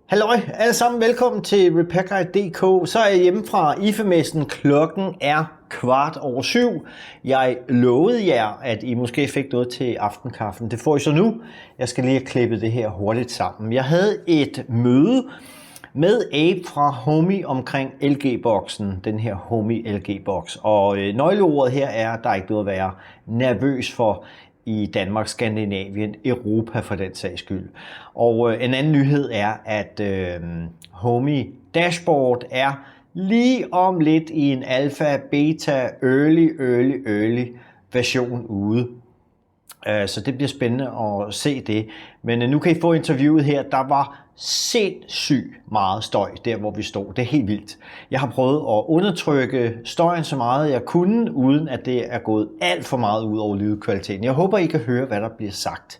Halløj, alle sammen velkommen til RepairGuide.dk. Så er jeg hjemme fra IFA-messen. Klokken er 7:15. Jeg lovede jer, at I måske fik noget til aftenkaffen. Det får I så nu. Jeg skal lige have klippet det her hurtigt sammen. Jeg havde et møde med Abe fra Homey omkring LG-boksen, den her Homey LG-boks. Og nøgleordet her er, at der er ikke noget at være nervøs for i Danmark, Skandinavien, Europa for den sags skyld. Og en anden nyhed er, at Homey Dashboard er lige om lidt i en alfa, beta, early version ude. Så det bliver spændende at se det. Men nu kan I få interviewet her. Der var sindssygt meget støj der, hvor vi stod. Det er helt vildt. Jeg har prøvet at undertrykke støjen så meget jeg kunne, uden at det er gået alt for meget ud over lydkvaliteten. Jeg håber, I kan høre, hvad der bliver sagt.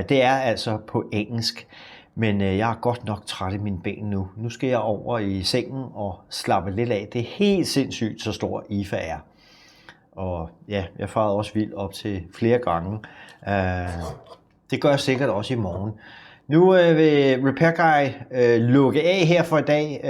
Det er altså på engelsk. Men jeg er godt nok træt i mine ben nu. Nu skal jeg over i sengen og slappe lidt af. Det er helt sindssygt, så stor IFA er. Og ja, jeg farede også vildt op til flere gange. Det gør jeg sikkert også i morgen. Nu vil RepairGuide lukke af her for i dag.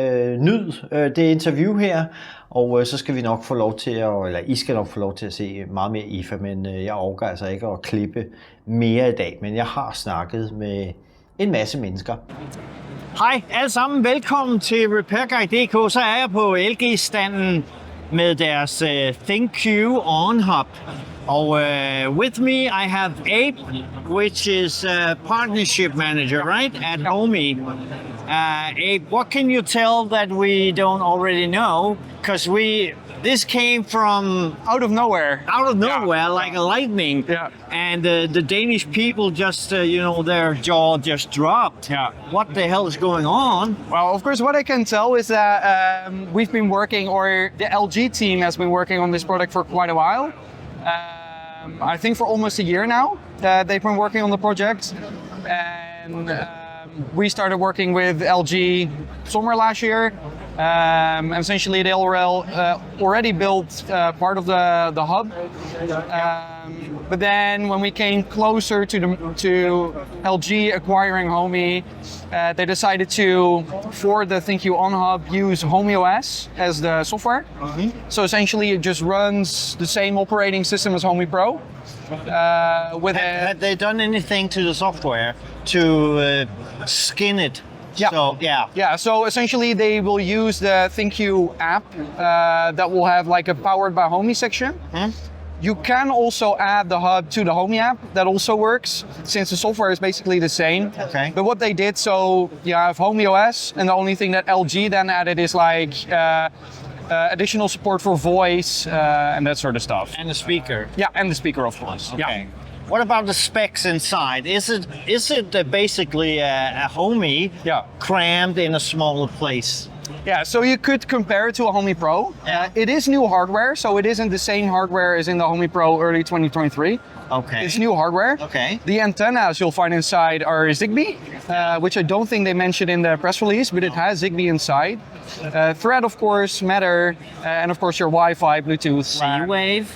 Nyd det interview her, og så skal vi nok få lov til eller I skal nok få lov til at se meget mere IFA, men jeg overgår altså ikke at klippe mere i dag. Men jeg har snakket med en masse mennesker. Hej alle sammen, velkommen til RepairGuide.dk. Så er jeg på LG-standen med deres ThinQ On Hub. Og with me I have Abe, which is partnership manager, right, at Homey. Abe, what can you tell that we don't already know? Because this came from out of nowhere, like a lightning. Yeah. And the Danish people just, their jaw just dropped. Yeah. What the hell is going on? Well, of course, what I can tell is that we've been working, or the LG team has been working on this product for quite a while. I think for almost a year now. They've been working on the project, and we started working with LG summer last year. Essentially, they already built part of the hub. But then, when we came closer to LG acquiring Homey, they decided to, for the ThinQ On Hub, use Homey OS as the software. Mm-hmm. So essentially, it just runs the same operating system as Homey Pro. Had they done anything to the software to skin it? Yeah. So, yeah. Yeah, so essentially they will use the ThinQ app that will have like a powered by Homey section. Hmm? You can also add the hub to the Homey app. That also works since the software is basically the same. Okay. But what they did, so you have Homey OS, and the only thing that LG then added is like additional support for voice and that sort of stuff. And the speaker. Yeah, and the speaker, of course. Okay. Yeah. What about the specs inside? Is it basically a Homey crammed in a smaller place? Yeah, so you could compare it to a Homey Pro. Yeah. It is new hardware, so it isn't the same hardware as in the Homey Pro early 2023. Okay. It's new hardware. Okay. The antennas you'll find inside are Zigbee, which I don't think they mentioned in the press release, but it has Zigbee inside. Thread, of course, Matter, and of course your Wi-Fi, Bluetooth. Z-Wave?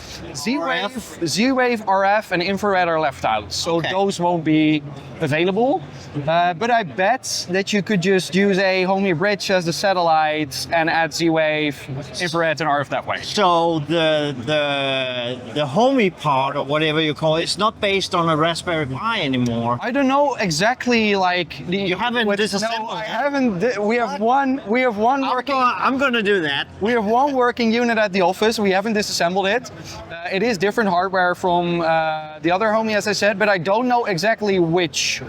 Z-Wave, RF, and infrared are left out, so those won't be available. But I bet that you could just use a Homey bridge as the satellite and add Z-Wave, infrared, and RF that way. So the Homey part, or whatever you call it, it's not based on a Raspberry Pi anymore. I don't know exactly, like You haven't disassembled No, I it? haven't. We have one working. I'm gonna do that. We have one working unit at the office. We haven't disassembled it. It is different hardware from the other Homey, as I said, but I don't know exactly which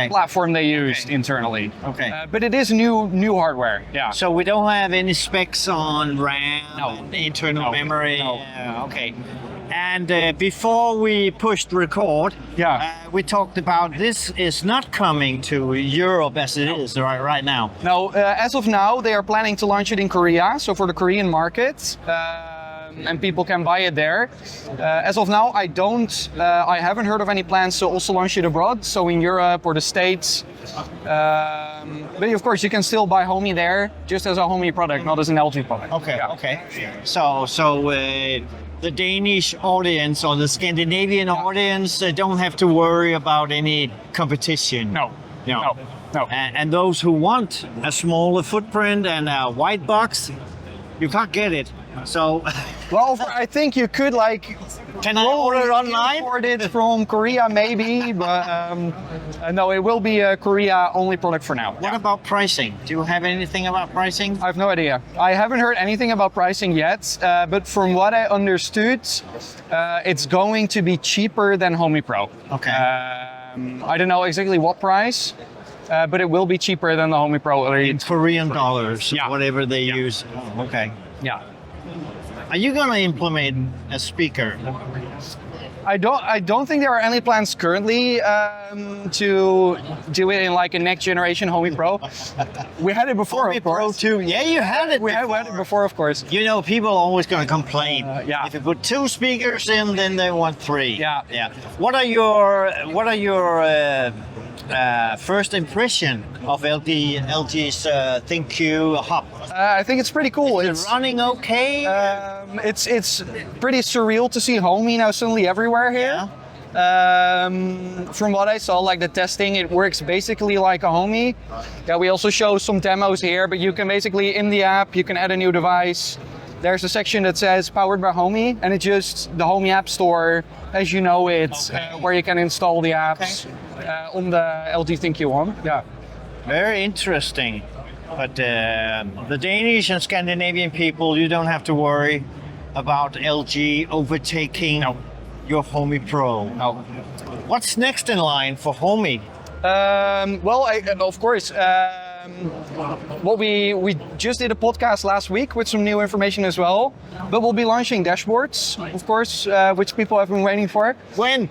platform they used internally. Okay. But it is new hardware. Yeah. So we don't have any specs on RAM, and internal memory. No. Okay. And before we pushed record, we talked about this is not coming to Europe as it is right now. No, as of now, they are planning to launch it in Korea, so for the Korean market, and people can buy it there. As of now, I haven't heard of any plans to also launch it abroad, so in Europe or the States. But of course, you can still buy Homey there, just as a Homey product, not as an LG product. Okay, okay. So the Danish audience or the Scandinavian audience don't have to worry about any competition. No. No. No. And those who want a smaller footprint and a white box, you can't get it. So Well, I think you could like. can I order it online? Import it from Korea, maybe, but no, it will be a Korea-only product for now. What about pricing? Do you have anything about pricing? I have no idea. I haven't heard anything about pricing yet, but from what I understood, it's going to be cheaper than Homey Pro. Okay. I don't know exactly what price, but it will be cheaper than the Homey Pro. In Korean dollars, Yeah. whatever they use. Oh, okay. Yeah. Are you gonna implement a speaker? I don't think there are any plans currently to do it in like a next generation Homey Pro. We had it before, Homey of Pro course. 2. Yeah, you had it. We had it before, of course. You know, people are always going to complain. Yeah. If you put 2 speakers in, then they want 3. Yeah. Yeah. What are your first impression of LG's ThinQ Hub? I think it's pretty cool. Is it running okay? It's pretty surreal to see Homey now suddenly everywhere here. From what I saw, like the testing, it works basically like a Homey. Yeah, we also show some demos here, but you can basically, in the app, you can add a new device. There's a section that says powered by Homey, and it's just the Homey App Store, as you know it, where you can install the apps on the LG ThinQ One. Yeah. Very interesting. But the Danish and Scandinavian people, you don't have to worry about LG overtaking your Homey Pro. No. What's next in line for Homey? Well, of course. Well, we just did a podcast last week with some new information as well. But we'll be launching dashboards, of course, which people have been waiting for. When?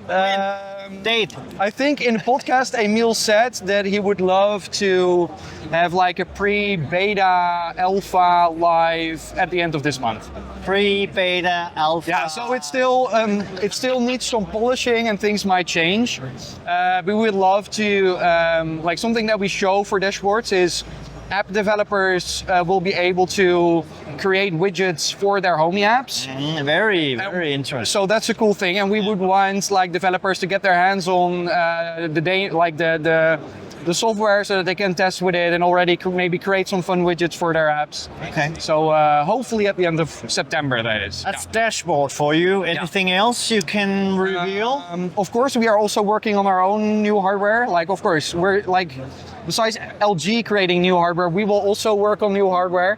Date? I think in the podcast, Emil said that he would love to have like a pre-beta alpha live at the end of this month. Pre-beta, alpha. Yeah, so it still needs some polishing and things might change. We would love to, like something that we show for dashboards is app developers will be able to create widgets for their Homey apps. Very interesting. So that's a cool thing, and we would want like developers to get their hands on the software so that they can test with it and already maybe create some fun widgets for their apps. Okay. So hopefully at the end of September, that is. That's dashboard for you. Anything else you can reveal? Of course, we are also working on our own new hardware. Like, of course, we're like, besides LG creating new hardware, we will also work on new hardware.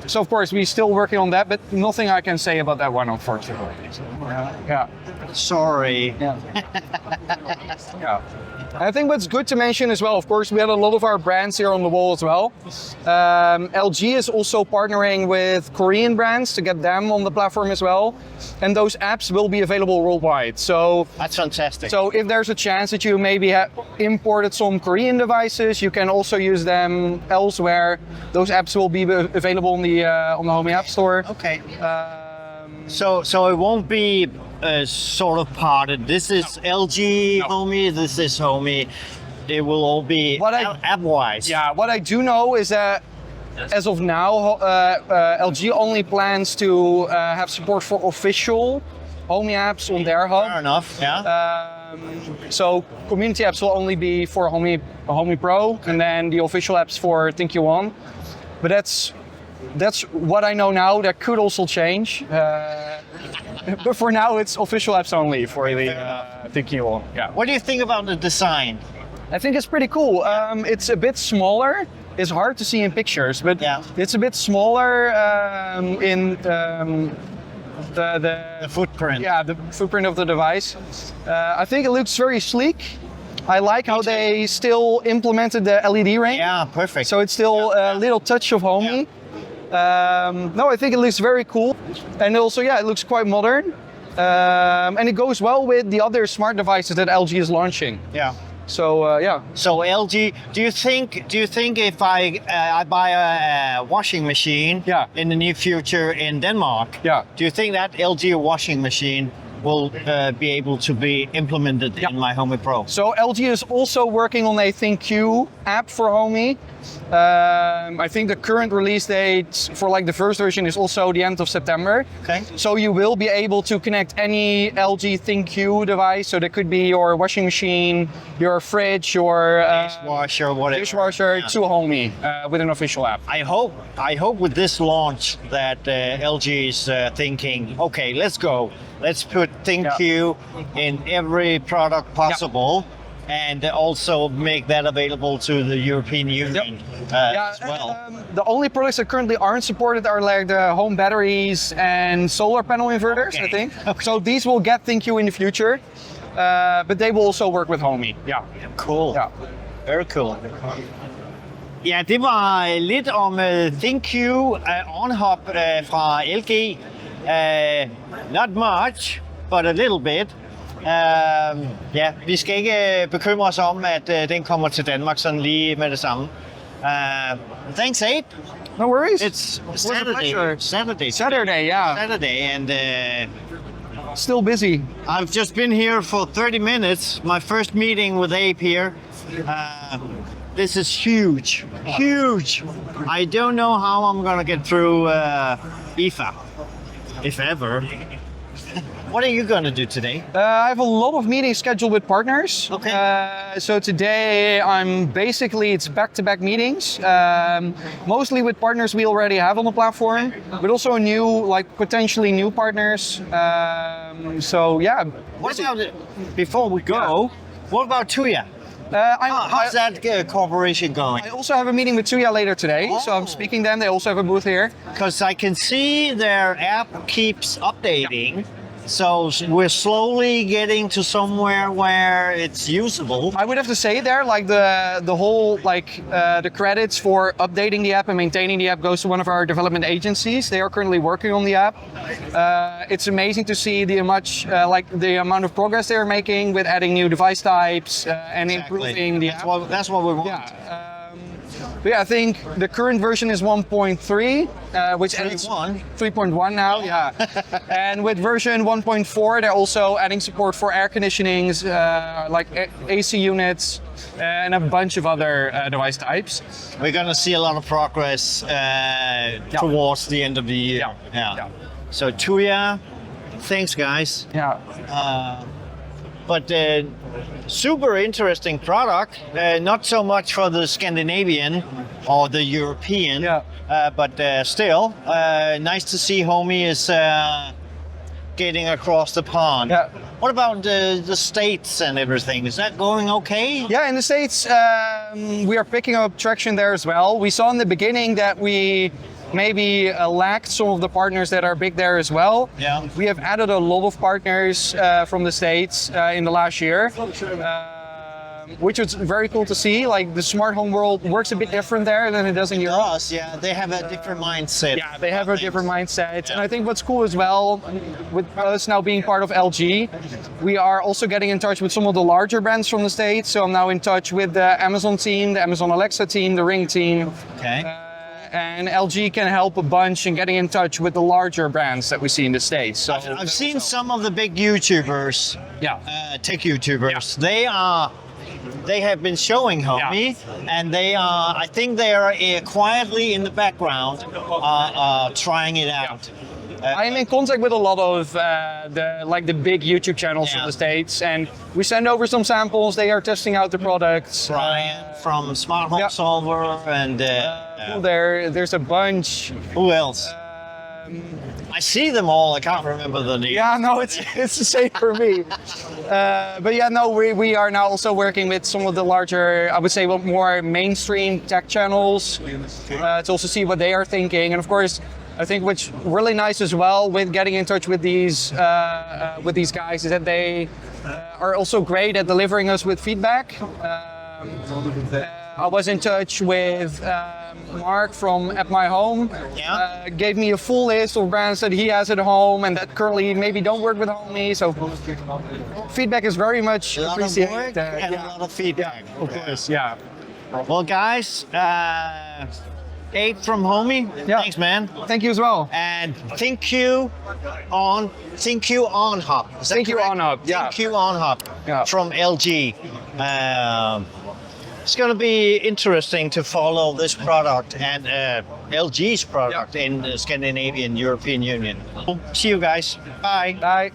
So of course, we're still working on that, but nothing I can say about that one, unfortunately. Yeah. Sorry. Yeah. Yeah. I think what's good to mention as well, of course, we had a lot of our brands here on the wall as well. LG is also partnering with Korean brands to get them on the platform as well. And those apps will be available worldwide. So That's fantastic. so if there's a chance that you maybe have imported some Korean devices, you can also use them elsewhere. Those apps will be available on the Homey App Store. Okay. So it won't be sort of parted. This is LG Homey. This is Homey. It will all be app-wise. Yeah, what I do know is that as of now, LG only plans to have support for official Homey apps on their hub. Fair enough. Yeah. So community apps will only be for Homey Pro, and then the official apps for ThinQ One. But that's what I know now. That could also change. But for now, it's official apps only for the ThinQ One. Yeah. What do you think about the design? I think it's pretty cool. It's a bit smaller. It's hard to see in pictures, but it's a bit smaller in the footprint. Yeah, the footprint of the device. I think it looks very sleek. I like how they still implemented the LED ring. Yeah, perfect. So it's still a little touch of Homey. No, I think it looks very cool. And also, yeah, it looks quite modern. And it goes well with the other smart devices that LG is launching. Yeah. So yeah. So LG, do you think if I buy a washing machine in the near future in Denmark, do you think that LG washing machine will be able to be implemented in my Homey Pro? So LG is also working on a ThinQ app for Homey. I think the current release date for like the first version is also the end of September. Okay. So you will be able to connect any LG ThinQ device. So that could be your washing machine, your fridge, your Dishwasher, whatever. dishwasher to Homey with an official app. I hope with this launch that LG is thinking, okay, let's go. Let's put ThinQ in every product possible. And also make that available to the European Union as well. The only products that currently aren't supported are like the home batteries and solar panel inverters, I think. So these will get ThinQ in the future, but they will also work with Homey. Yeah. Cool. Yeah. Very cool. Ja, det var lidt om ThinQ on-hop fra LG. Not much, but a little bit. Ja, vi skal ikke bekymre os om, at den kommer til Danmark sådan lige med det samme. Thanks, Abe. No worries. It's pleasure. Saturday, yeah. Saturday, and Still busy. I've just been here for 30 minutes. My first meeting with Abe here. This is huge, huge. I don't know how I'm gonna get through IFA, if ever. What are you gonna do today? I have a lot of meetings scheduled with partners. Okay. So today it's back-to-back meetings, mostly with partners we already have on the platform, but also potentially new partners. So yeah. What about before we go? What about Tuya? How's that cooperation going? I also have a meeting with Tuya later today, so I'm speaking to them. They also have a booth here. Because I can see their app keeps updating. So we're slowly getting to somewhere where it's usable. I would have to say there, like the whole the credits for updating the app and maintaining the app goes to one of our development agencies. They are currently working on the app. It's amazing to see the amount of progress they are making with adding new device types and improving the app. That's what we want. Yeah. I think the current version is 1.3, which adds 3.1 now, yeah. And with version 1.4, they're also adding support for air conditionings, like AC units, and a bunch of other device types. We're going to see a lot of progress towards the end of the year. Yeah. So Tuya, thanks guys. Yeah. But super interesting product, not so much for the Scandinavian or the European, but still nice to see Homey is getting across the pond. Yeah. What about the States and everything? Is that going okay? Yeah, in the States, we are picking up traction there as well. We saw in the beginning that we maybe lacked some of the partners that are big there as well. Yeah. We have added a lot of partners from the States in the last year, which was very cool to see. Like the smart home world works a bit different there than it does in Europe. Yeah, they have a different mindset. Yeah, they have a different mindset. And I think what's cool as well, with us now being part of LG, we are also getting in touch with some of the larger brands from the States. So I'm now in touch with the Amazon team, the Amazon Alexa team, the Ring team. Okay. And LG can help a bunch in getting in touch with the larger brands that we see in the States. So I've seen some of the big YouTubers, tech YouTubers. They have been showing Homey, and I think they are quietly in the background trying it out. I'm in contact with a lot of the big YouTube channels from the States, and we send over some samples. They are testing out the products. Brian from Smart Home Solver, and there's a bunch. Who else? I see them all. I can't remember the name. Yeah, no, it's the same for me. But yeah, no, we are now also working with some of the larger, I would say, more mainstream tech channels to also see what they are thinking. And of course, I think what's really nice as well with getting in touch with these guys is that they are also great at delivering us with feedback. I was in touch with Mark from At My Home. Gave me a full list of brands that he has at home and that currently maybe don't work with Homey. So feedback is very much appreciated. And a lot of feedback. Of course, yeah. Well, guys, 8 from Homie. Yeah. Thanks, man. Thank you as well. And Think You On Hub. Is that Think You correct? On Hub, yeah. Think You On Hub Yeah. from LG. It's going to be interesting to follow this product and LG's product in the Scandinavian European Union. See you guys. Bye. Bye.